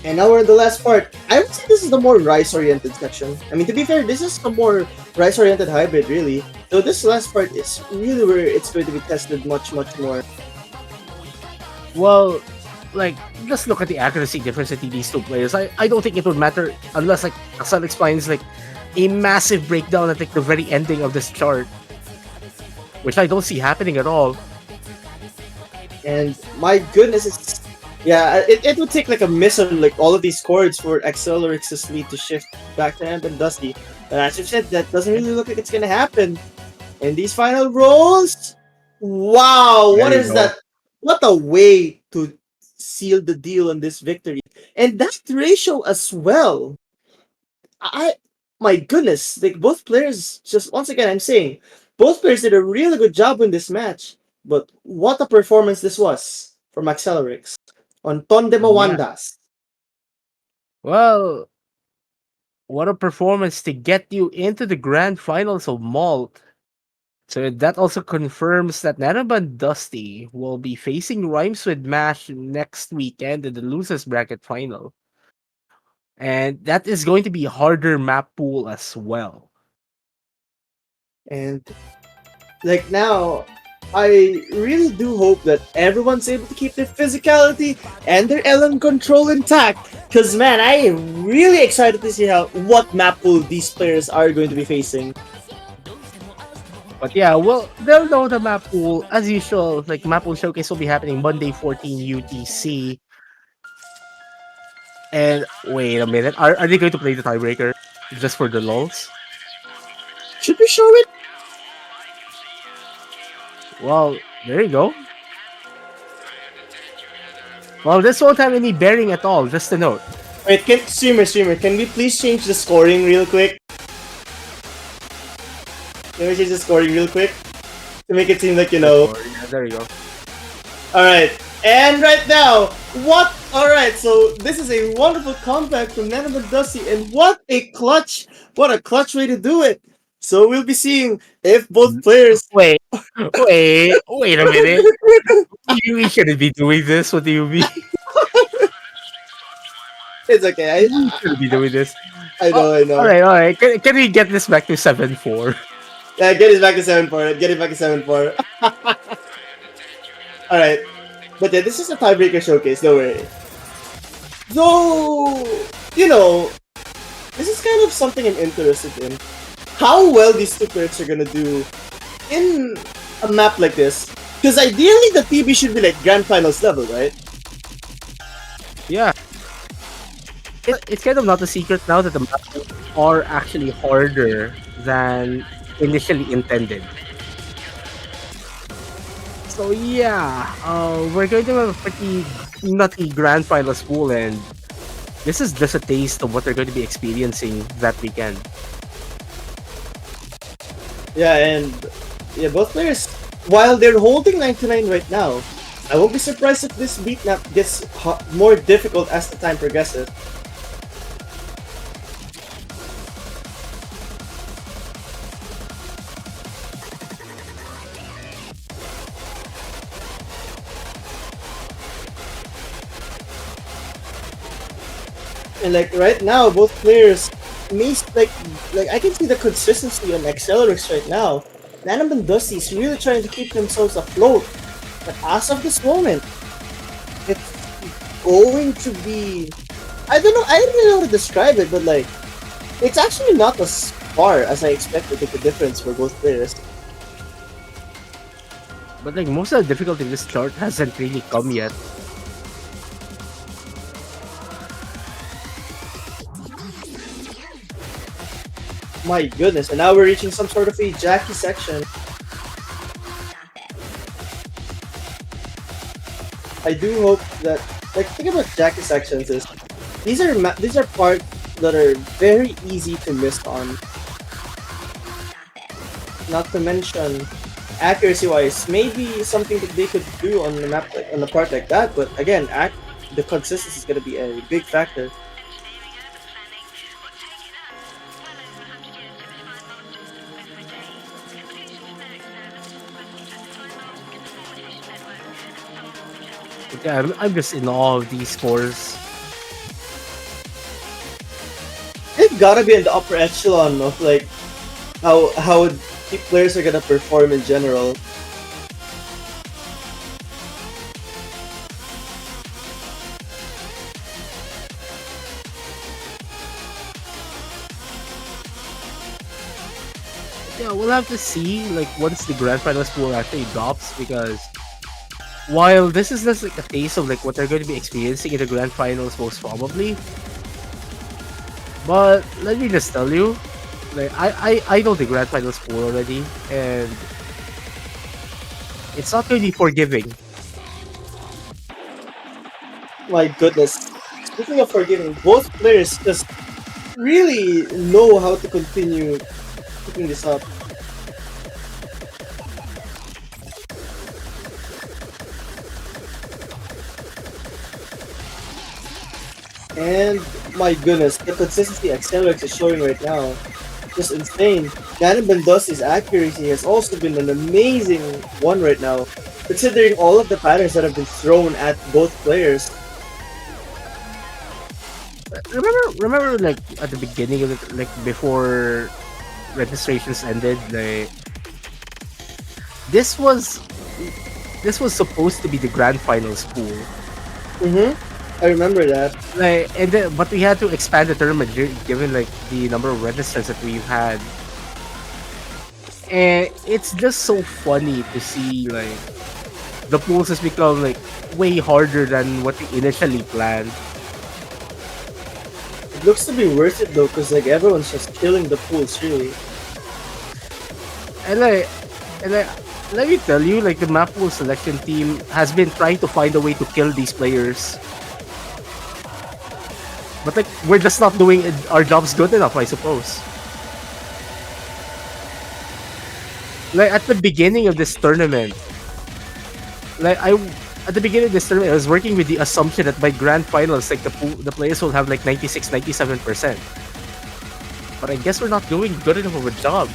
and now we're in the last part. I would say this is the more rice-oriented section. I mean, to be fair, this is a more rice-oriented hybrid, really. So this last part is really where it's going to be tested much, much more. Well, like, just look at the accuracy difference between these two players. I don't think it would matter unless, like, Axelerrixx finds, like, a massive breakdown at, like, the very ending of this chart. Which I don't see happening at all. And my goodness, it's... Yeah, it would take, like, a miss on, like, all of these chords for Axelerrixx's lead to shift back to nanonbandusty. But as you said, that doesn't really look like it's gonna happen. And these final rolls... Wow, There what you is go. that? What a way to seal the deal on this victory. And that ratio as well. My goodness, like both players, just once again, I'm saying, both players did a really good job in this match. But what a performance this was from Axelerrixx on Ton de Yeah. Mawandas. Well, what a performance to get you into the grand finals of MALT. So that also confirms that nanonbandusty will be facing Rhymes with Mash next weekend in the losers bracket final. And that is going to be a harder map pool as well. And like now, I really do hope that everyone's able to keep their physicality and their LM control intact. Cause man, I am really excited to see what map pool these players are going to be facing. But yeah, well, they'll know the map pool. As usual, like map pool showcase will be happening Monday 14 UTC. And wait a minute, are they going to play the tiebreaker just for the lulz? Should we show it? Well, there you go. Well, this won't have any bearing at all, just a note. Wait, streamer, can we please change the scoring real quick? Can we change the scoring real quick? To make it seem like, you know... Yeah, there you go. Alright, and right now, what? Alright, so this is a wonderful comeback from nanonbandusty, and what a clutch way to do it! So we'll be seeing if both players... Wait a minute. You shouldn't be doing this. What do you mean? It's okay, You shouldn't be doing this. I know. Alright. Can we get this back to 7-4? Yeah, get it back to 7-4. Get it back to 7-4. Alright. But yeah, this is a tiebreaker showcase, don't worry. Though, you know, this is kind of something I'm interested in. How well these two players are gonna do in a map like this. Because ideally, the TB should be like Grand Finals level, right? Yeah. It's kind of not a secret now that the maps are actually harder than initially intended. So yeah, we're going to have a pretty nutty grand finals pool, and this is just a taste of what they're going to be experiencing that weekend. Yeah, and yeah, both players, while they're holding 9-9 right now, I won't be surprised if this beat map gets more difficult as the time progresses. And like right now, both players like I can see the consistency on Axelerrixx right now. nanonbandusty is really trying to keep themselves afloat. But as of this moment, it's going to be, I don't know, I don't really know how to describe it, but like it's actually not as far as I expected with the difference for both players. But like most of the difficulty in this chart hasn't really come yet. My goodness, and now we're reaching some sort of a Jackie section. I do hope that, like, think about Jackie sections is, these are parts that are very easy to miss on. Not to mention, accuracy-wise, maybe something that they could do on the map, like, on a part like that. But again, the consistency is gonna be a big factor. Yeah, I'm just in awe of these scores. They've gotta be in the upper echelon of like how the players are gonna perform in general. Yeah, we'll have to see like once the grand finals pool actually drops, because while this is just like a taste of like what they're going to be experiencing in the grand finals most probably, but let me just tell you, like I know the grand finals pool already, and it's not going to be forgiving. My goodness. Speaking of forgiving, both players just really know how to continue picking this up. And my goodness, the consistency Axelerrixx is showing right now, just insane. Nanonbandusty's accuracy has also been an amazing one right now, considering all of the patterns that have been thrown at both players. Remember, like at the beginning of it, like before registrations ended, like this was this was supposed to be the grand finals pool. I remember that. Like, and then, but we had to expand the tournament given like the number of registrants that we've had, and it's just so funny to see like the pools has become like way harder than what we initially planned. It looks to be worth it though, because like everyone's just killing the pools really. And like, let me tell you, like the map pool selection team has been trying to find a way to kill these players. But like we're just not doing our jobs good enough, I suppose. Like at the beginning of this tournament, at the beginning of this tournament, I was working with the assumption that by grand finals, like the players will have like 96, 97%. But I guess we're not doing good enough of a job.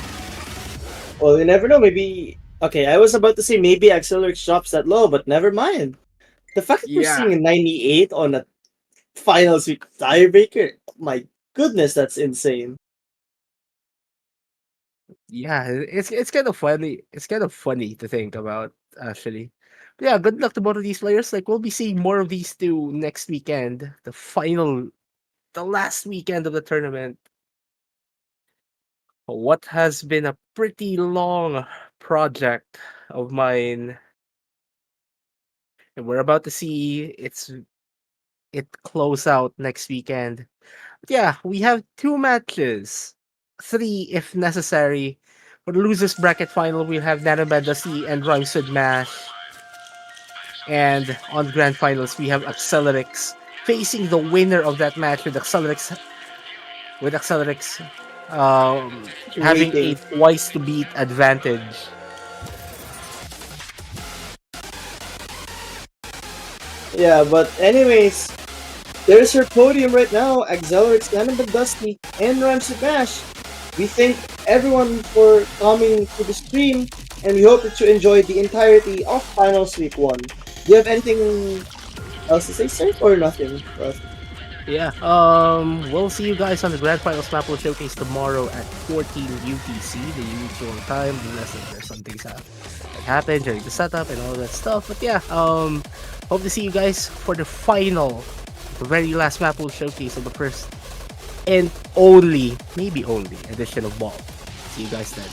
Well, you never know. Maybe okay. I was about to say maybe Axelerrixx drops that low, but never mind. The fact that we're Yeah. seeing a 98 on a finals week tiebreaker, my goodness, that's insane. Yeah, it's kind of funny. It's kind of funny to think about, actually. But yeah, good luck to both of these players. Like we'll be seeing more of these two next weekend, the last weekend of the tournament. What has been a pretty long project of mine, and we're about to see it close out next weekend. But yeah, we have two matches, three if necessary. For the losers bracket final, we'll have nanobandusty and Rhymes with Mash. And on the grand finals, we have Axelerrixx facing the winner of that match with Axelerrixx having a Waiting. twice to beat advantage. Yeah, but anyways, there's her podium right now. Axelerrixx, nanonbandusty, and Ramsey Bash. We thank everyone for coming to the stream, and we hope that you enjoyed the entirety of Finals Week 1. Do you have anything else to say, sir? Or nothing? Yeah, we'll see you guys on the grand finals map showcase tomorrow at 14 UTC, the usual time, unless like, there's something that happened during the setup and all that stuff. But yeah, hope to see you guys for the the very last map showcase of the first and only, maybe only edition of Ball. See you guys then.